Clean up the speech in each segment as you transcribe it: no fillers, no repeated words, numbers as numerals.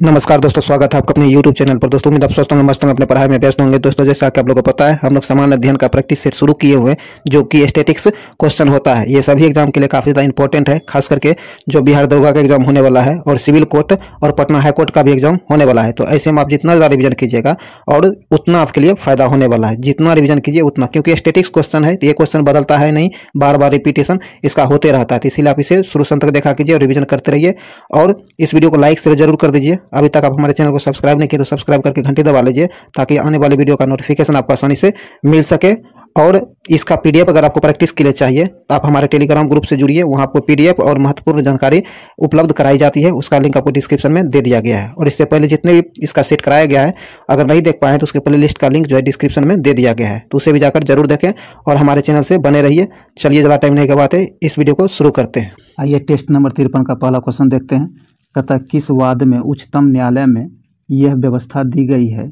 नमस्कार दोस्तों, स्वागत है आपका अपने YouTube चैनल पर। दोस्तों उम्मीद आप स्वस्थ होंगे, मस्त होंगे, अपने पढ़ाई में व्यस्त होंगे। दोस्तों जैसा कि आप लोगों को पता है, हम लोग सामान्य अध्ययन का प्रैक्टिस सेट शुरू किए हुए हैं, जो कि स्टैटिक्स क्वेश्चन होता है। ये सभी एग्जाम के लिए काफ़ी ज़्यादा इंपॉर्टेंट है, खास करके जो बिहार दरोगा का एग्जाम होने वाला है और सिविल कोर्ट और पटना हाई कोर्ट का भी एग्जाम होने वाला है। तो ऐसे में आप जितना ज़्यादा रिविजन कीजिएगा और उतना आपके लिए फायदा होने वाला है। जितना रिविजन कीजिए उतना, क्योंकि स्टैटिक्स क्वेश्चन है, ये क्वेश्चन बदलता है नहीं, बार बार रिपीटेशन इसका होते रहता है। तो इसीलिए आप इसे शुरू से अंत तक देखा कीजिए और रिविजन करते रहिए। और इस वीडियो को लाइक शेयर जरूर कर दीजिए। अभी तक आप हमारे चैनल को सब्सक्राइब नहीं किए तो सब्सक्राइब करके घंटी दबा लीजिए, ताकि आने वाले वीडियो का नोटिफिकेशन आपको आसानी से मिल सके। और इसका पीडीएफ अगर आपको प्रैक्टिस के लिए चाहिए तो आप हमारे टेलीग्राम ग्रुप से जुड़िए, वहां आपको पीडीएफ और महत्वपूर्ण जानकारी उपलब्ध कराई जाती है। उसका लिंक आपको डिस्क्रिप्शन में दे दिया गया है। और इससे पहले जितने भी इसका सेट कराया गया है, अगर नहीं देख पाए तो उसके प्ले लिस्ट का लिंक जो है डिस्क्रिप्शन में दे दिया गया है, तो उसे भी जाकर जरूर देखें और हमारे चैनल से बने रहिए। चलिए, ज़्यादा टाइम नहीं गवाते, इस वीडियो को शुरू करते हैं। आइए टेस्ट नंबर 53 का पहला क्वेश्चन देखते हैं। कहता किस वाद में उच्चतम न्यायालय में यह व्यवस्था दी गई है।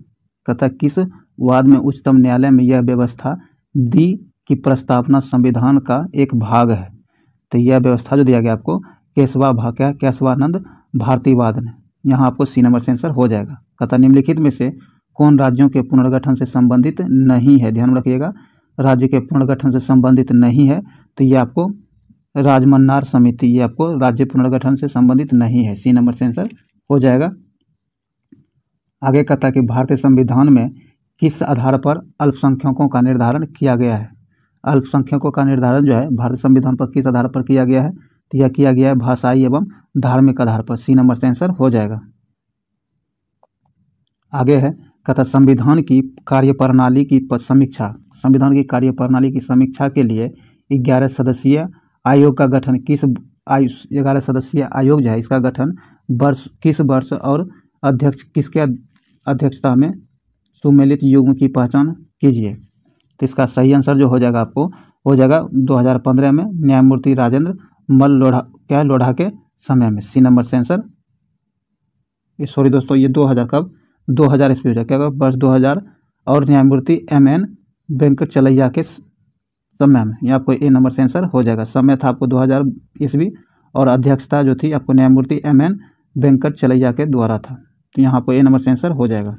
कहता किस वाद में उच्चतम न्यायालय में यह व्यवस्था दी कि प्रस्तावना संविधान का एक भाग है। तो यह व्यवस्था जो दिया गया आपको केशवानंद भारतीवाद ने, यहाँ आपको सी नंबर से आंसर हो जाएगा। कहता निम्नलिखित में से कौन राज्यों के पुनर्गठन से संबंधित नहीं है। ध्यान रखिएगा, राज्य के पुनर्गठन से संबंधित नहीं है, तो ये आपको राजमन्नार समिति, ये आपको राज्य पुनर्गठन से संबंधित नहीं है। सी नंबर से आंसर हो जाएगा। आगे कहता है कि भारतीय संविधान में किस आधार पर अल्पसंख्यकों का निर्धारण किया गया है। अल्पसंख्यकों का निर्धारण जो है भारतीय संविधान पर किस आधार पर किया गया है, तो यह किया गया है भाषाई एवं धार्मिक आधार पर। सी नंबर से आंसर हो जाएगा। आगे है कहता संविधान की कार्यप्रणाली की समीक्षा, संविधान की कार्यप्रणाली की समीक्षा के लिए 11 सदस्यीय आयोग का गठन किस 11 सदस्यीय आयोग जो है, इसका गठन किस वर्ष और अध्यक्ष किसके अध्यक्षता में सुमेलित युग्म की पहचान कीजिए। तो इसका सही आंसर जो हो जाएगा आपको हो जाएगा 2015 में न्यायमूर्ति राजेंद्र मल लोढ़ा के समय में। सी नंबर से आंसर, सॉरी दोस्तों, ये 2000 कब 2000 ईस्वी हो जाएगा, क्या वर्ष 2000, और न्यायमूर्ति MM वेंकटचलैया के समय में। ये आपको ए नंबर से आंसर हो जाएगा। समय था आपको 2000 ईस्वी और अध्यक्षता जो थी आपको न्यायमूर्ति MN वेंकटचलैया के द्वारा था। तो यहाँ पर ए नंबर से आंसर हो जाएगा।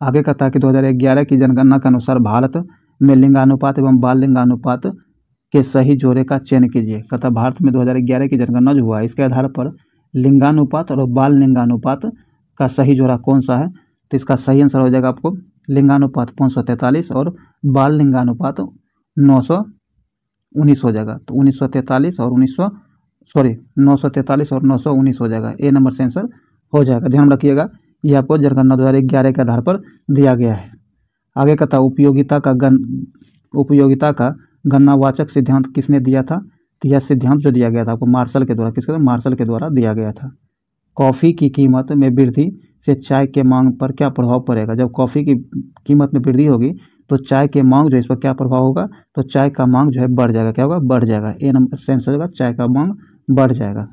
आगे कहता है कि 2011 की जनगणना के अनुसार भारत में लिंगानुपात एवं बाल लिंगानुपात के सही जोड़े का चयन कीजिए। कहता भारत में 2011 की जनगणना जो हुआ है, इसके आधार पर लिंगानुपात और बाल लिंगानुपात का सही जोड़ा कौन सा है। तो इसका सही आंसर हो जाएगा आपको लिंगानुपात 543 और बाल लिंगानुपात 919 हो जाएगा। तो 943 और 919 हो जाएगा। ए नंबर से आंसर हो जाएगा। ध्यान रखिएगा, यह आपको जनगणना 2011 के आधार पर दिया गया है। आगे कहता उपयोगिता का गणनावाचक सिद्धांत किसने दिया था। तो यह सिद्धांत जो दिया गया था आपको मार्शल के द्वारा, किसके द्वारा, मार्शल के द्वारा दिया गया था। कॉफ़ी की कीमत में वृद्धि से चाय के मांग पर क्या प्रभाव पड़ेगा। जब कॉफ़ी की कीमत में वृद्धि होगी तो चाय के मांग जो है, इस पर क्या प्रभाव होगा, तो चाय का मांग जो है बढ़ जाएगा। क्या होगा, बढ़ जाएगा। ए नंबर से आंसर होगा चाय का मांग बढ़ जाएगा।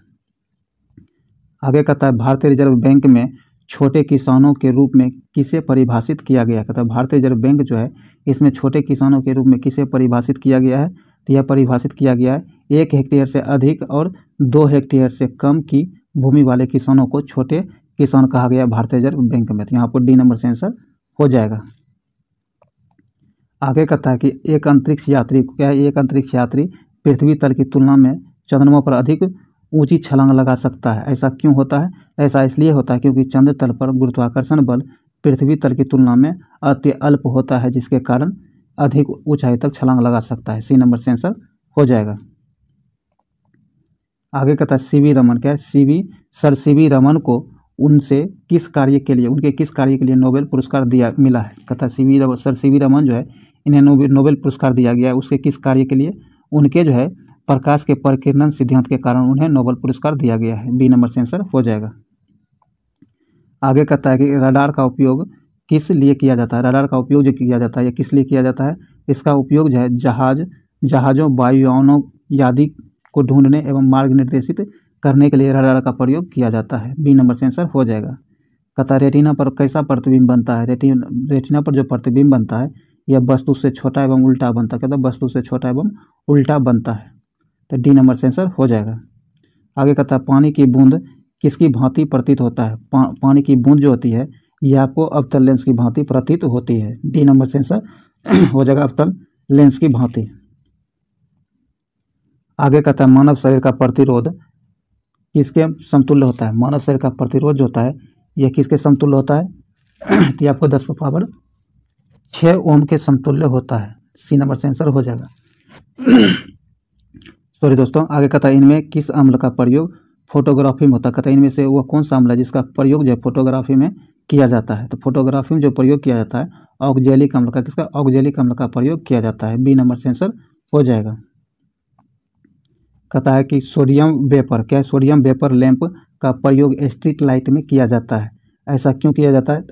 आगे कहता है भारतीय रिजर्व बैंक में छोटे किसानों के रूप में किसे परिभाषित किया गया। कहता है भारतीय रिजर्व बैंक जो है, इसमें छोटे किसानों के रूप में किसे परिभाषित किया गया है। तो यह परिभाषित किया गया है 1 हेक्टेयर से अधिक और 2 हेक्टेयर से कम की भूमि वाले किसानों को छोटे किसान कहा गया भारतीय रिजर्व बैंक में। तो यहाँ पर डी नंबर से आंसर हो जाएगा। आगे कहता है कि एक अंतरिक्ष यात्री पृथ्वी तल की तुलना में चंद्रमा पर अधिक ऊंची छलांग लगा सकता है। ऐसा क्यों होता है। ऐसा इसलिए होता है क्योंकि चंद्र तल पर गुरुत्वाकर्षण बल पृथ्वी तल की तुलना में अति अल्प होता है, जिसके कारण अधिक ऊंचाई तक छलांग लगा सकता है। सी नंबर से आंसर हो जाएगा। आगे कहता है सीवी रमन, क्या है, सर सीवी रमन को उनके किस कार्य के लिए नोबेल पुरस्कार मिला है। कहता है सर सीवी रमन जो है, इन्हें नोबेल पुरस्कार दिया गया है। उसके किस कार्य के लिए, उनके जो है प्रकाश के परिकिरण सिद्धांत के कारण उन्हें नोबेल पुरस्कार दिया गया है। बी नंबर से आंसर हो जाएगा। आगे कहता है कि रडार का उपयोग किस लिए किया जाता है। रडार का उपयोग जो किया जाता है, यह किस लिए किया जाता है। इसका उपयोग जो है जहाज़ों वायुयानों आदि को ढूंढने एवं मार्ग निर्देशित करने के लिए रडार का प्रयोग किया जाता है। बी नंबर से आंसर हो जाएगा। कहता है रेटिना पर कैसा प्रतिबिंब बनता है। रेटिना पर जो प्रतिबिंब बनता है, यह वस्तु से छोटा एवं उल्टा बनता है। कहता है वस्तु से छोटा एवं उल्टा बनता है। तो डी नंबर से आंसर हो जाएगा। आगे कहता है पानी की बूंद किसकी भांति प्रतीत होता है? पानी की बूंद जो होती है ये आपको अवतल लेंस की भांति प्रतीत होती है। डी नंबर से आंसर हो जाएगा अवतल लेंस की भांति। आगे कहता है मानव शरीर का प्रतिरोध किसके समतुल्य होता है? मानव शरीर का प्रतिरोध जो होता है यह किसके समतुल्य होता है? तो ये आपको 10⁻6 ओम के समतुल्य होता है। सी नंबर से आंसर हो जाएगा। सॉरी दोस्तों, आगे कहता है इनमें किस अम्ल का प्रयोग फोटोग्राफी में होता है? कहता है इनमें से वह कौन सा अम्ल है जिसका प्रयोग जो है फोटोग्राफी में किया जाता है? तो फोटोग्राफी में जो प्रयोग किया जाता है ऑक्जेलिक अम्ल का, किसका? ऑक्जेलिक अम्ल का प्रयोग किया जाता है। बी नंबर से आंसर हो जाएगा। कहता है कि सोडियम वेपर, क्या है? सोडियम वेपर लैंप का प्रयोग स्ट्रीट लाइट में किया जाता है। ऐसा क्यों किया जाता है?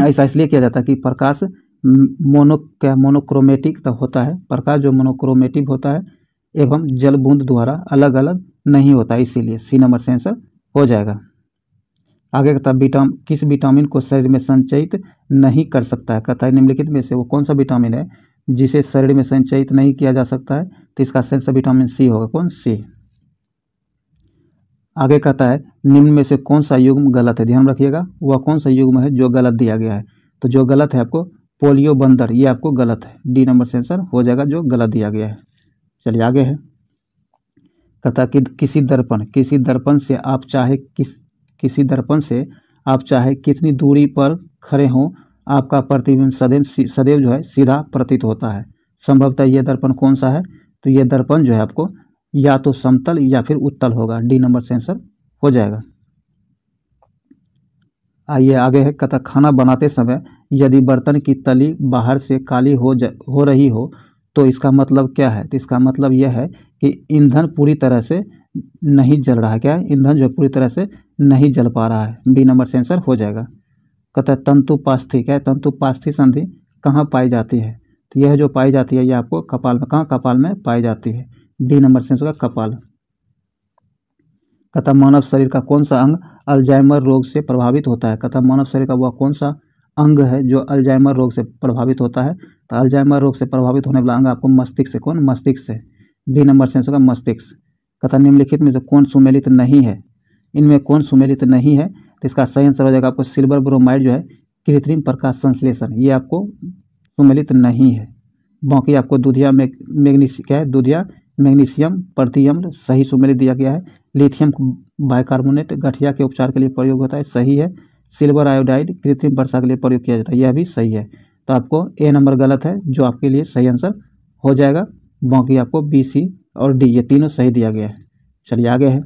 ऐसा इसलिए किया जाता है कि प्रकाश मोनोक्रोमेटिक तो होता है, प्रकाश जो मोनोक्रोमेटिक होता है एवं जल बूंद द्वारा अलग अलग नहीं होता, इसीलिए सी नंबर से आंसर हो जाएगा। आगे कहता है किस विटामिन को शरीर में संचयित नहीं कर सकता है? कहता है निम्नलिखित में से वो कौन सा विटामिन है जिसे शरीर में संचयित नहीं किया जा सकता है? तो इसका आंसर विटामिन सी होगा। कौन? सी। आगे कहता है निम्न में से कौन सा युग्म गलत है? ध्यान रखिएगा, वह कौन सा युग्म है जो गलत दिया गया है? तो जो गलत है आपको पोलियो बंदर, ये आपको गलत है। डी नंबर से आंसर हो जाएगा जो गलत दिया गया है। चलिए आगे है। कहता है कि किसी दर्पण से आप चाहे कितनी दूरी पर खड़े हों आपका प्रतिबिंब सदैव जो है सीधा प्रतीत होता है। संभवतः यह दर्पण कौन सा है? तो यह दर्पण जो है आपको या तो समतल या फिर उत्तल होगा। डी नंबर से आंसर हो जाएगा। आइए आगे है। कहता खाना बनाते समय यदि बर्तन की तली बाहर से काली हो रही हो तो इसका मतलब क्या है? तो इसका मतलब यह है कि ईंधन पूरी तरह से नहीं जल रहा है। क्या है? ईंधन जो पूरी तरह से नहीं जल पा रहा है। बी नंबर से आंसर हो जाएगा। कहता है तंतुपास्थी, क्या है? तंतुपास्थी संधि कहाँ पाई जाती है? तो यह जो पाई जाती है यह आपको कपाल में, कहाँ? कपाल में पाई जाती है। डी नंबर से आंसर होगा कपाल। कहता मानव शरीर का कौन सा अंग अल्जाइमर रोग से प्रभावित होता है? कहता मानव शरीर का वह कौन सा अंग है जो अल्जाइमर रोग से प्रभावित होता है? तो अल्जाइमर रोग से प्रभावित होने वाला अंग आपको मस्तिष्क से, कौन? मस्तिष्क से। डी नंबर से आंसर होगा मस्तिष्क। कहता निम्नलिखित में से कौन सुमेलित नहीं है? इनमें कौन सुमेलित नहीं है? तो इसका सही आंसर हो जाएगा आपको सिल्वर ब्रोमाइड जो है कृत्रिम प्रकाश संश्लेषण, ये आपको सुमेलित नहीं है। बाकी आपको दूधिया मैग्नीशियम प्रतिअम्ल सही सुमेलित दिया गया है। लिथियम बाइकार्बोनेट गठिया के उपचार के लिए प्रयोग होता है, सही है। सिल्वर आयोडाइड कृत्रिम वर्षा के लिए प्रयोग किया जाता है, यह भी सही है। तो आपको ए नंबर गलत है जो आपके लिए सही आंसर हो जाएगा। बाकी आपको बी, सी और डी ये तीनों सही दिया गया है। चलिए आगे है।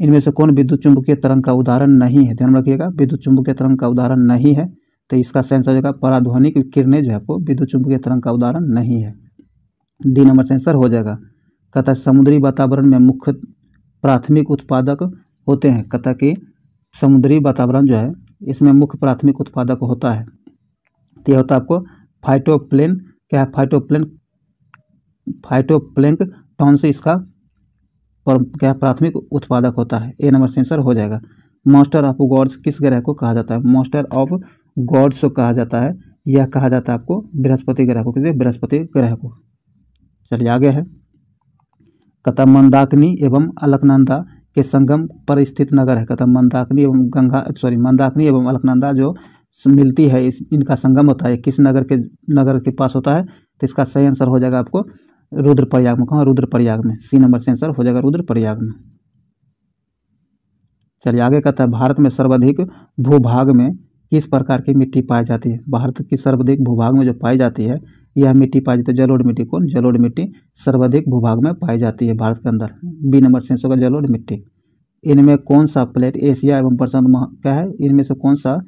इनमें से कौन विद्युत चुंबकीय तरंग का उदाहरण नहीं है? ध्यान रखिएगा, विद्युत चुंबकीय तरंग का उदाहरण नहीं है। तो इसका सही आंसर हो जाएगा पराध्वनिक किरणें जो है आपको विद्युत चुंबकीय तरंग का उदाहरण नहीं है। डी नंबर से आंसर हो जाएगा। कहता है समुद्री वातावरण में मुख्य प्राथमिक उत्पादक होते हैं। कहता कि समुद्री वातावरण जो है इसमें मुख्य प्राथमिक उत्पादक होता है। तो यह होता है आपको फाइटोप्लेन, क्या है? फाइटोप्लैंक्टन से इसका क्या प्राथमिक उत्पादक होता है। ए नंबर से आंसर हो जाएगा। मास्टर ऑफ गॉड्स किस ग्रह को कहा जाता है? मास्टर ऑफ गॉड्स को कहा जाता है, यह कहा जाता है आपको बृहस्पति ग्रह को। किसे? बृहस्पति ग्रह को। चलिए आगे है। कहता मंदाकिनी एवं अलकनंदा के संगम पर स्थित नगर है। कहता मंदाकिनी एवं अलकनंदा जो मिलती है इनका संगम होता है, किस नगर के पास होता है? तो इसका सही आंसर हो जाएगा आपको रुद्रप्रयाग में। कहाँ? रुद्रप्रयाग में। सी नंबर से आंसर हो जाएगा रुद्रप्रयाग में। चलिए आगे कहता है भारत में सर्वाधिक भूभाग में किस प्रकार की मिट्टी पाई जाती है? भारत की सर्वाधिक भूभाग में जो पाई जाती है यह मिट्टी पाई जाती है जलोढ़ मिट्टी। कौन? जलोढ़ मिट्टी सर्वाधिक भूभाग में पाई जाती है भारत के अंदर। बी नंबर से आंसर होगा जलोढ़ मिट्टी। इनमें कौन सा प्लेट एशिया एवं प्रशांत क्या है? इनमें से कौन सा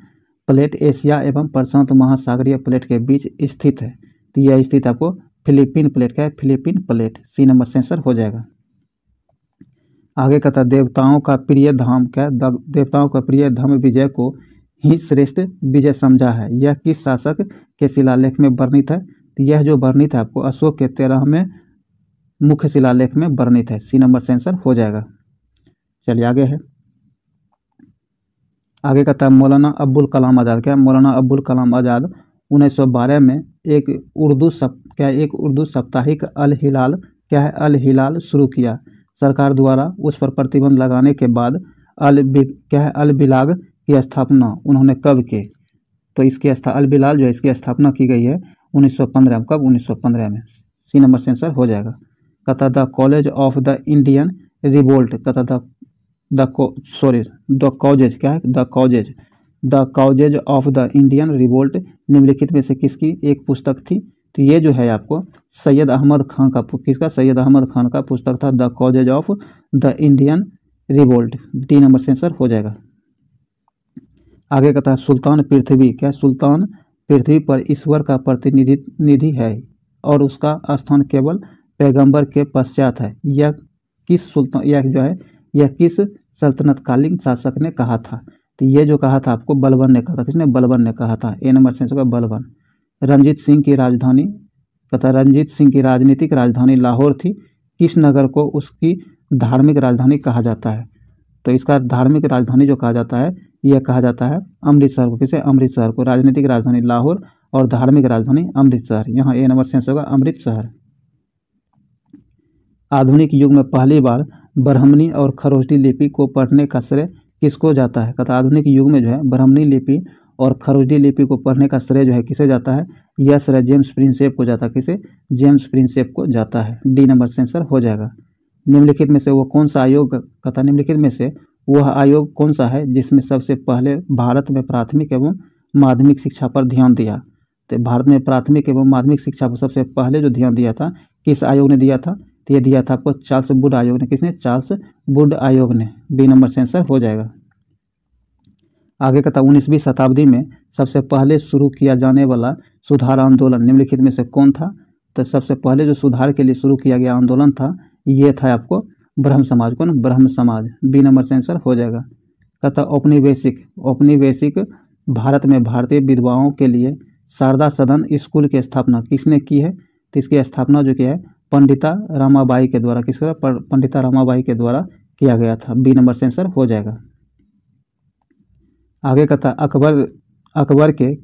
प्लेट एशिया एवं प्रशांत महासागरीय प्लेट के बीच स्थित है? तो यह स्थित आपको फिलीपीन प्लेट, क्या है? Philippine plate. सी नंबर से आंसर हो जाएगा। आगे कहता देवताओं का प्रिय धाम, क्या? देवताओं का प्रिय धाम विजय को ही श्रेष्ठ विजय समझा है, यह किस शासक के शिलालेख में वर्णित है? तो यह जो वर्णित है आपको अशोक के 13वें मुख्य शिलालेख में वर्णित है। सी नंबर से आंसर हो जाएगा। चलिए आगे है। आगे कहता है मौलाना अब्बुल कलाम आज़ाद, क्या? मौलाना अब्बुल कलाम आज़ाद 1912 में एक उर्दू साप्ताहिक अल हिलाल, क्या है? अल हिलाल शुरू किया। सरकार द्वारा उस पर प्रतिबंध लगाने के बाद अल बिलाग की स्थापना उन्होंने कब की? तो इसकी अल बिलाल जो है इसकी स्थापना की गई है 1915 में। कब? 1915 में। सी नंबर से आंसर हो जाएगा। कहता the college of the Indian revolt, कहता द कॉजेज क्या है? The causes of the Indian revolt निम्नलिखित में से किसकी एक पुस्तक थी? तो ये जो है आपको सैयद अहमद खान का, किसका? सैयद अहमद खान का पुस्तक था the causes of the Indian revolt. D number से आंसर हो जाएगा। आगे कहता है सुल्तान पृथ्वी, क्या? सुल्तान पृथ्वी पर ईश्वर का प्रतिनिधि है और उसका स्थान केवल पैगंबर के पश्चात है। यह किस सुल्तान, यह किस सल्तनतकालीन शासक ने कहा था? तो ये जो कहा था आपको बलबन ने कहा था। किसने? बलबन ने कहा था। ए नंबर से आंसर होगा बलबन। रंजीत सिंह की राजधानी, कहता रंजीत सिंह की राजनीतिक राजधानी लाहौर थी। किस नगर को उसकी धार्मिक राजधानी कहा जाता है? तो इसका धार्मिक राजधानी जो कहा जाता है यह कहा जाता है अमृतसर को। किसे? अमृतसर को। राजनीतिक राजधानी लाहौर और धार्मिक राजधानी अमृतसर। यहाँ ए नंबर से आंसर होगा अमृतसर। आधुनिक युग में पहली बार ब्राह्मणी और खरोष्टी लिपि को पढ़ने का श्रेय किसको जाता है? कहता आधुनिक युग में जो है ब्राह्मणी लिपि और खरोष्टी लिपि को पढ़ने का श्रेय जो है किसे जाता है? यह श्रेय जेम्स प्रिंसेप को जाता है। किसे? जेम्स प्रिंसेप को जाता है। डी नंबर से आंसर हो जाएगा। निम्नलिखित में से वो कौन सा आयोग, कहता निम्नलिखित में से वह आयोग कौन सा है जिसमें सबसे पहले भारत में प्राथमिक एवं माध्यमिक शिक्षा पर ध्यान दिया? तो भारत में प्राथमिक एवं माध्यमिक शिक्षा पर सबसे पहले जो ध्यान दिया था किस आयोग ने दिया था? तो ये दिया था आपको चार्ल्स वुड आयोग ने। किसने? चार्ल्स वुड आयोग ने। बी नंबर से आंसर हो जाएगा। आगे कहता 19वीं शताब्दी में सबसे पहले शुरू किया जाने वाला सुधार आंदोलन निम्नलिखित में से कौन था? तो सबसे पहले जो सुधार के लिए शुरू किया गया आंदोलन था ये था आपको ब्रह्म समाज। कौन? ब्रह्म समाज। बी नंबर से आंसर हो जाएगा। कहता औपनिवेशिक भारत में भारतीय विधवाओं के लिए शारदा सदन स्कूल की स्थापना किसने की है? तो इसकी स्थापना जो किया है पंडिता रमाबाई के द्वारा। किसके द्वारा? पंडिता रमाबाई के द्वारा किया गया था। बी नंबर से आंसर हो जाएगा। आगे कहता अकबर के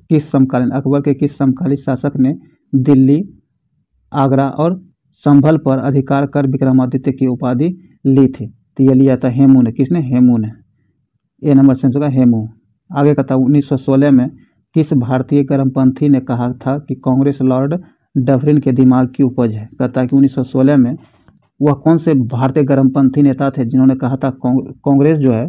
किस समकालीन शासक ने दिल्ली, आगरा और संभल पर अधिकार कर विक्रमादित्य की उपाधि ली थी? तो ये लिया था हेमू ने। किसने? हेमू ने। ए नंबर से आंसर होगा हेमू। आगे कहता 1916 में किस भारतीय गर्मपंथी ने कहा था कि कांग्रेस लॉर्ड डफरिन के दिमाग की उपज है? कहता है कि 1916 में वह कौन से भारतीय गर्मपंथी नेता थे जिन्होंने कहा था कांग्रेस जो है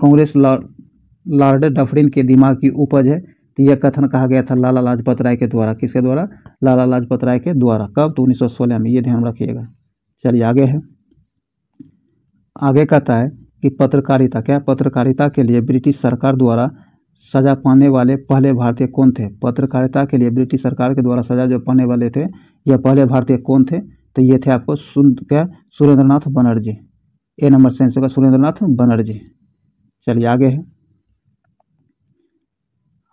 कांग्रेस लॉर्ड डफरिन के दिमाग की उपज है? तो यह कथन कहा गया था लाला लाजपत राय के द्वारा। किसके द्वारा? लाला लाजपत राय के द्वारा। कब? तो 1916 में। ये ध्यान रखिएगा। चलिए आगे है। आगे कहता है कि पत्रकारिता, क्या? पत्रकारिता के लिए ब्रिटिश सरकार द्वारा सजा पाने वाले पहले भारतीय कौन थे? पत्रकारिता के लिए ब्रिटिश सरकार के द्वारा सजा जो पाने वाले थे यह पहले भारतीय कौन थे? तो ये थे आपको सुरेंद्रनाथ बनर्जी। ए नंबर से आंसर होगा सुरेंद्रनाथ बनर्जी। चलिए आगे है।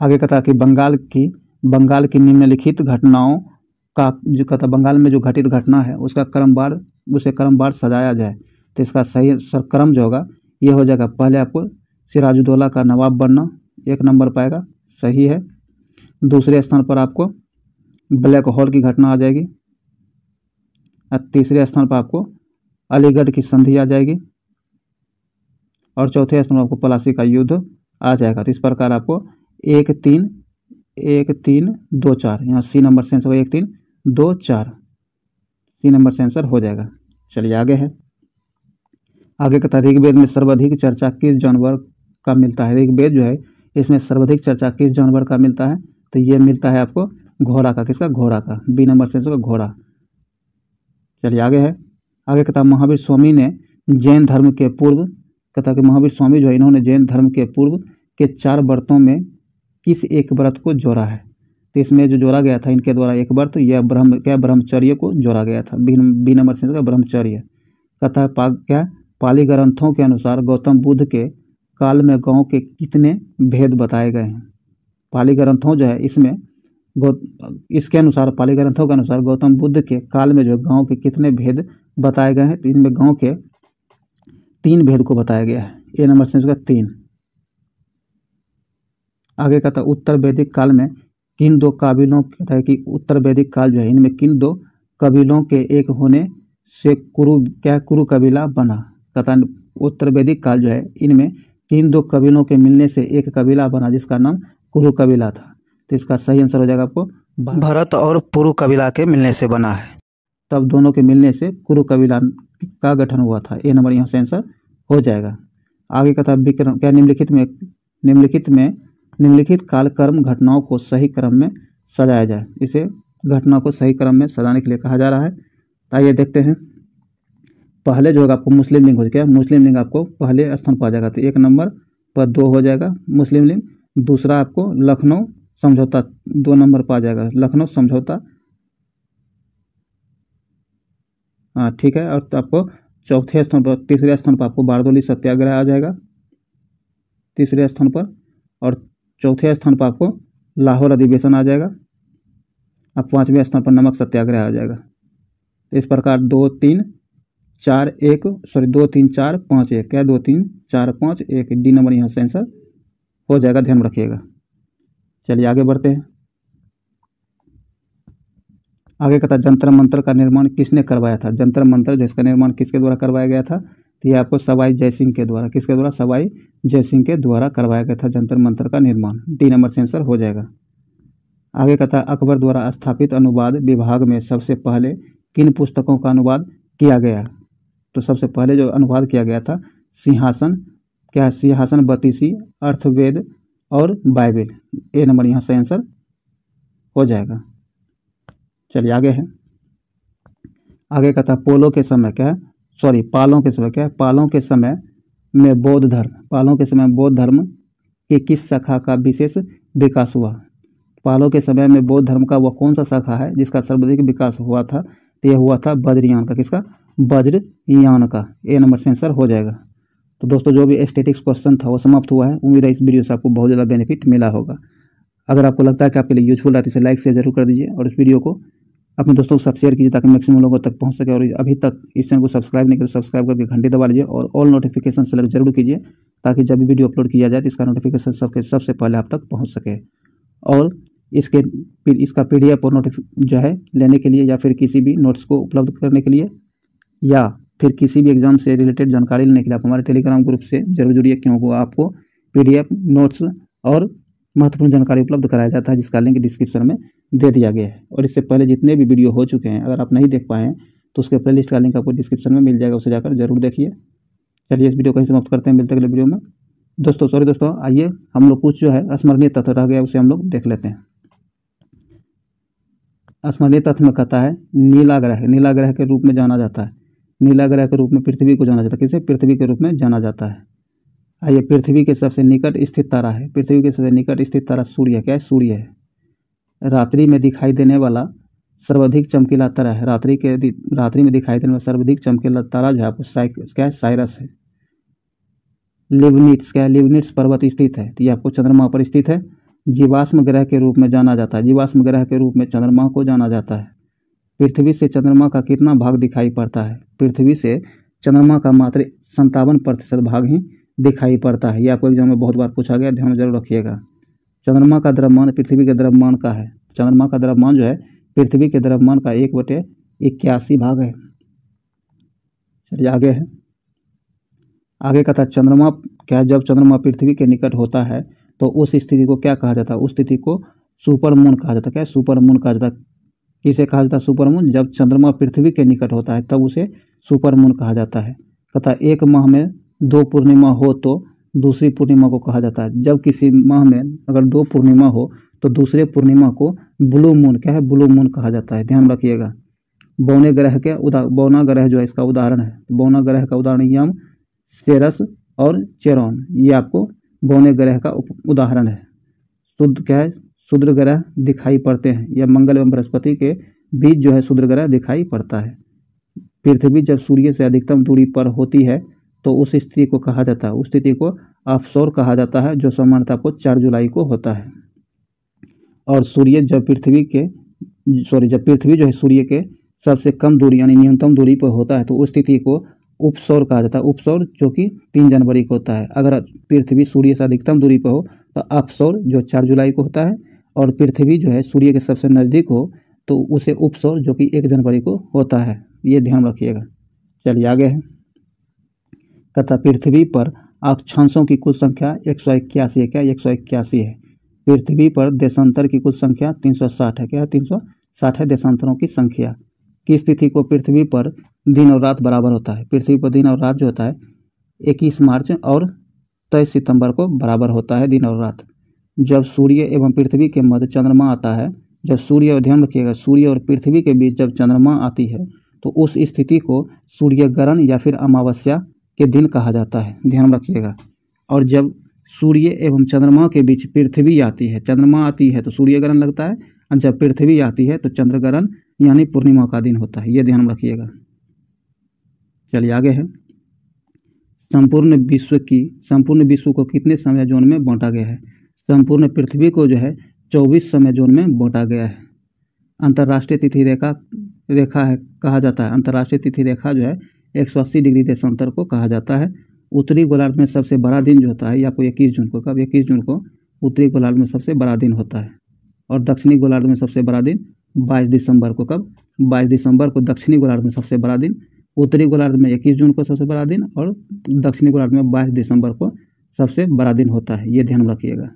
आगे कहता कि बंगाल की निम्नलिखित घटनाओं का जो कहता बंगाल में जो घटित घटना है उसे क्रमवार सजाया जाए। तो इसका सही क्रम जो होगा ये हो जाएगा। पहले आपको सिराजुद्दौला का नवाब बनना 1 नंबर पाएगा, सही है। दूसरे स्थान पर आपको ब्लैक होल की घटना आ जाएगी और तीसरे स्थान पर आपको अलीगढ़ की संधि आ जाएगी और चौथे स्थान पर आपको प्लासी का युद्ध आ जाएगा। तो इस प्रकार आपको 1 3 2 4 यहाँ सी नंबर से आंसर 1 3 2 4 सी नंबर से आंसर हो जाएगा। चलिए आगे है। आगे कहता है ऋग्वेद में सर्वाधिक चर्चा किस जानवर का मिलता है? ऋग्वेद जो है इसमें सर्वाधिक चर्चा किस जानवर का मिलता है? तो ये मिलता है आपको घोड़ा का। किसका? घोड़ा का। बी नंबर से आंसर घोड़ा। चलिए आगे है। आगे कहता महावीर स्वामी ने जैन धर्म के पूर्व, कहता कि महावीर स्वामी जो है इन्होंने जैन धर्म के पूर्व के 4 व्रतों में किस एक व्रत को जोड़ा है? तो इसमें जो जोड़ा गया था इनके द्वारा एक व्रत यह ब्रह्मचर्य को जोड़ा गया था। बी नंबर से आंसर ब्रह्मचर्य। कहता है पाली ग्रंथों के अनुसार गौतम बुद्ध के काल में गांव के कितने भेद बताए गए हैं? पाली ग्रंथों जो है इसमें इसके अनुसार पाली ग्रंथों के अनुसार गौतम बुद्ध के काल में जो गांव के कितने भेद बताए गए हैं? तो इनमें गांव के 3 भेद को बताया गया है। ए नंबर से आंसर 3। आगे कहता है उत्तर वैदिक काल में किन 2 काबिलों, कहता है कि उत्तर वैदिक काल जो है इनमें किन 2 कबीलों के एक होने से कुरु कबीला बना। तथा उत्तर वैदिक काल जो है इनमें किन दो कबीलों के मिलने से एक कबीला बना जिसका नाम कुरु कबीला था। तो इसका सही आंसर हो जाएगा आपको भरत और पुरु कबीला के मिलने से बना है। तब दोनों के मिलने से कुरु कबीला का गठन हुआ था। ए नंबर यहाँ से आंसर हो जाएगा। आगे का था विक्रम क्या निम्नलिखित कालक्रम घटनाओं को सही क्रम में सजाया जाए। इसे घटना को सही क्रम में सजाने के लिए कहा जा रहा है। तो आइए देखते हैं। पहले जो होगा आपको मुस्लिम लिंग हो गया, मुस्लिम लिंग आपको पहले स्थान पर आ जाएगा, तो 1 नंबर पर 2 हो जाएगा मुस्लिम लिंग। दूसरा आपको लखनऊ समझौता 2 नंबर पर आ जाएगा, लखनऊ समझौता, हाँ ठीक है। और आपको चौथे स्थान पर, तीसरे स्थान पर आपको बारदोली सत्याग्रह आ जाएगा तीसरे स्थान पर। और चौथे स्थान पर आपको लाहौर अधिवेशन आ जाएगा। अब 5वें स्थान पर नमक सत्याग्रह आ जाएगा। इस प्रकार 2 3 4 1 2 3 4 5 1 क्या 2 3 4 5 1 डी नंबर यहाँ से आंसर हो जाएगा, ध्यान रखिएगा। चलिए आगे बढ़ते हैं। आगे का था जंतर मंतर का निर्माण किसने करवाया था। जंतर मंतर जो इसका निर्माण किसके द्वारा करवाया गया था, तो ये आपको सवाई जयसिंह के द्वारा, किसके द्वारा, सवाई जयसिंह के द्वारा करवाया गया था जंतर मंतर का निर्माण। डी नंबर से आंसर हो जाएगा। आगे का था अकबर द्वारा स्थापित अनुवाद विभाग में सबसे पहले किन पुस्तकों का अनुवाद किया गया। तो सबसे पहले जो अनुवाद किया गया था सिंहासन बतीसी, अर्थवेद और बाइबल। ए नंबर यहाँ से आंसर हो जाएगा। चलिए आगे है। आगे का था पालों के समय में बौद्ध धर्म की किस शाखा का विशेष विकास हुआ। पालों के समय में बौद्ध धर्म का वह कौन सा शाखा है जिसका सर्वाधिक विकास हुआ था, तो यह हुआ था वज्रयान का। किसका, वज्रयान का। ए नंबर से आंसर हो जाएगा। तो दोस्तों जो भी स्टैटिक्स क्वेश्चन था वो समाप्त हुआ है। उम्मीद है इस वीडियो से आपको बहुत ज़्यादा बेनिफिट मिला होगा। अगर आपको लगता है कि आपके लिए यूजफुल है तो इसे लाइक शेयर जरूर कर दीजिए और इस वीडियो को अपने दोस्तों के साथ शेयर कीजिए ताकि मैक्सिमम लोगों तक पहुंच सके। और अभी तक इस चैनल को सब्सक्राइब नहीं किया तो सब्सक्राइब करके घंटी दबा लीजिए और ऑल नोटिफिकेशन सेलेक्ट जरूर कीजिए ताकि जब भी वीडियो अपलोड किया जाए तो इसका नोटिफिकेशन सबसे पहले आप तक पहुँच सके। और इसका PDF और जो है लेने के लिए या फिर किसी भी नोट्स को उपलब्ध करने के लिए या फिर किसी भी एग्जाम से रिलेटेड जानकारी लेने के लिए आप हमारे टेलीग्राम ग्रुप से जरूर जुड़िए, क्योंकि आपको PDF, नोट्स और महत्वपूर्ण जानकारी उपलब्ध कराया जाता है जिसका लिंक डिस्क्रिप्शन में दे दिया गया है। और इससे पहले जितने भी वीडियो हो चुके हैं अगर आप नहीं देख पाए हैं तो उसके प्लेलिस्ट का लिंक आपको डिस्क्रिप्शन में मिल जाएगा, उसे जाकर जरूर देखिए। चलिए इस वीडियो को ही समाप्त करते हैं, मिलते हैं अगले वीडियो में। दोस्तों आइए हम लोग कुछ जो है स्मरणीय तथ्य रह गया उसे हम लोग देख लेते हैं। स्मरणीय तथ्य में कहता है नीला ग्रह के रूप में जाना जाता है। नीला ग्रह के रूप में पृथ्वी को जाना जाता है। किसे, पृथ्वी के रूप में जाना जाता है। आइए पृथ्वी के सबसे निकट स्थित तारा है। पृथ्वी के सबसे निकट स्थित तारा सूर्य क्या है, सूर्य है। रात्रि में दिखाई देने वाला सर्वाधिक चमकीला तारा है। रात्रि में दिखाई देने वाला सर्वाधिक चमकीला तारा जो है आपको क्या है, साइरस है। लिवनिट्स क्या है, लिवनिट्स पर्वत स्थित है, तो ये आपको चंद्रमा पर स्थित है। जीवाश्म ग्रह के रूप में जाना जाता है। जीवाश्म ग्रह के रूप में चंद्रमा को जाना जाता है। पृथ्वी से चंद्रमा का कितना भाग दिखाई पड़ता है। पृथ्वी से चंद्रमा का मात्र 57% भाग ही दिखाई पड़ता है। ये आपको एग्जाम में बहुत बार पूछा गया, ध्यान में जरूर रखिएगा। चंद्रमा का द्रव्यमान पृथ्वी के द्रव्यमान का है। चंद्रमा का द्रव्यमान जो है पृथ्वी के द्रव्यमान का 1/81 भाग है। चलिए आगे है। आगे का था चंद्रमा क्या है, जब चंद्रमा पृथ्वी के निकट होता है तो उस स्थिति को क्या कहा जाता है, उस स्थिति को सुपर मून कहा जाता है। क्या, सुपर मून कहा जाता है। किसे कहा जाता है, सुपर मून। जब चंद्रमा पृथ्वी के निकट होता है तब उसे सुपर मून कहा जाता है। कहता है एक माह में 2 पूर्णिमा हो तो दूसरी पूर्णिमा को कहा जाता है। जब किसी माह में अगर 2 पूर्णिमा हो तो दूसरे पूर्णिमा को ब्लू मून क्या है, ब्लू मून कहा जाता है, ध्यान रखिएगा। बौने ग्रह जो है इसका उदाहरण है। बौना ग्रह का उदाहरण यम, सेरस और चेरॉन, ये आपको बौने ग्रह का उदाहरण है। शुद्र ग्रह दिखाई पड़ते हैं। यह मंगल एवं बृहस्पति के बीच जो है शुद्र ग्रह दिखाई पड़ता है। पृथ्वी जब सूर्य से अधिकतम दूरी पर होती है तो उस स्थिति को कहा जाता है, उस स्थिति को ऑफशोर कहा जाता है, जो सामान्यतः आपको 4 जुलाई को होता है। और सूर्य जब पृथ्वी जो है सूर्य के सबसे कम दूरी यानी न्यूनतम दूरी पर होता है तो उस स्थिति को उपसौर कहा जाता है। उपसौर जो कि 3 जनवरी को होता है। अगर पृथ्वी सूर्य से अधिकतम दूरी पर हो तो अपसौर जो 4 जुलाई को होता है। और पृथ्वी जो है सूर्य के सबसे नज़दीक हो तो उसे उपसौर जो कि 1 जनवरी को होता है, ये ध्यान रखिएगा। चलिए आगे है, कहता पृथ्वी पर अक्षांशों की कुल संख्या 181 है। क्या 181 है? पृथ्वी पर देशांतर की कुल संख्या 360 है। क्या 360 है देशांतरों की संख्या। किस तिथि को पृथ्वी पर दिन और रात बराबर होता है? पृथ्वी पर दिन और रात जो होता है 21 मार्च और 23 सितंबर को बराबर होता है दिन और रात। जब सूर्य एवं पृथ्वी के मध्य चंद्रमा आता है, जब सूर्य, ध्यान रखिएगा, सूर्य और पृथ्वी के बीच जब चंद्रमा आती है तो उस स्थिति को सूर्य ग्रहण या फिर अमावस्या के दिन कहा जाता है, ध्यान रखिएगा। और जब सूर्य एवं चंद्रमा के बीच पृथ्वी आती है, चंद्रमा आती है तो सूर्य ग्रहण लगता है, और जब पृथ्वी आती है तो चंद्र ग्रहण यानी पूर्णिमा का दिन होता है, ये ध्यान रखिएगा। चलिए आगे है, संपूर्ण विश्व को कितने समय जोन में बांटा गया है? संपूर्ण पृथ्वी को जो है 24 समय जोन में बांटा गया है। अंतर्राष्ट्रीय तिथि रेखा है कहा जाता है, अंतर्राष्ट्रीय तिथि रेखा जो है 180 डिग्री देशांतर को कहा जाता है। उत्तरी गोलार्ध में सबसे बड़ा दिन जो होता है आपको 21 जून को, कब 21 जून को उत्तरी गोलार्ध में सबसे बड़ा दिन होता है। और दक्षिणी गोलार्ध में सबसे बड़ा दिन 22 दिसंबर को, कब 22 दिसंबर को दक्षिणी गोलार्ध में सबसे बड़ा दिन। उत्तरी गोलार्ध में 21 जून को सबसे बड़ा दिन और दक्षिणी गोलार्ध में 22 दिसंबर को सबसे बड़ा दिन होता है, ये ध्यान रखिएगा।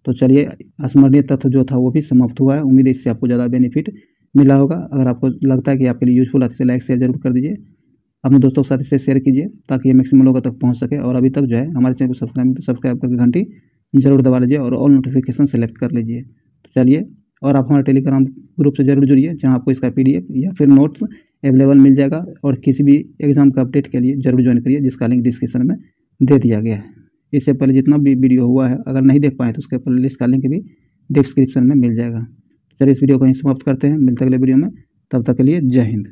तो चलिए स्मरणीय तथ्य जो था वो भी समाप्त हुआ है। उम्मीद है इससे आपको ज़्यादा बेनिफिट मिला होगा। अगर आपको लगता है कि आपके लिए यूजफुल है तो इसे लाइक शेयर जरूर कर दीजिए, अपने दोस्तों के साथ इसे शेयर कीजिए ताकि ये मैक्सिमम लोगों तक पहुंच सके। और अभी तक जो है हमारे चैनल को सब्सक्राइब करके घंटी जरूर दबा लीजिए और ऑल नोटिफिकेशन सेलेक्ट कर लीजिए। तो चलिए, और आप हमारे टेलीग्राम ग्रुप से जरूर जुड़िए जहां आपको इसका PDF या फिर नोट्स अवेलेबल मिल जाएगा। और किसी भी एग्जाम का अपडेट के लिए जरूर ज्वाइन करिए, जिसका लिंक डिस्क्रिप्शन में दे दिया गया है। इससे पहले जितना भी वीडियो हुआ है अगर नहीं देख पाए तो उसके प्ले लिस्ट का लिंक भी डिस्क्रिप्शन में मिल जाएगा। चलिए इस वीडियो को यहीं समाप्त करते हैं, मिलते अगले वीडियो में, तब तक के लिए जय हिंद।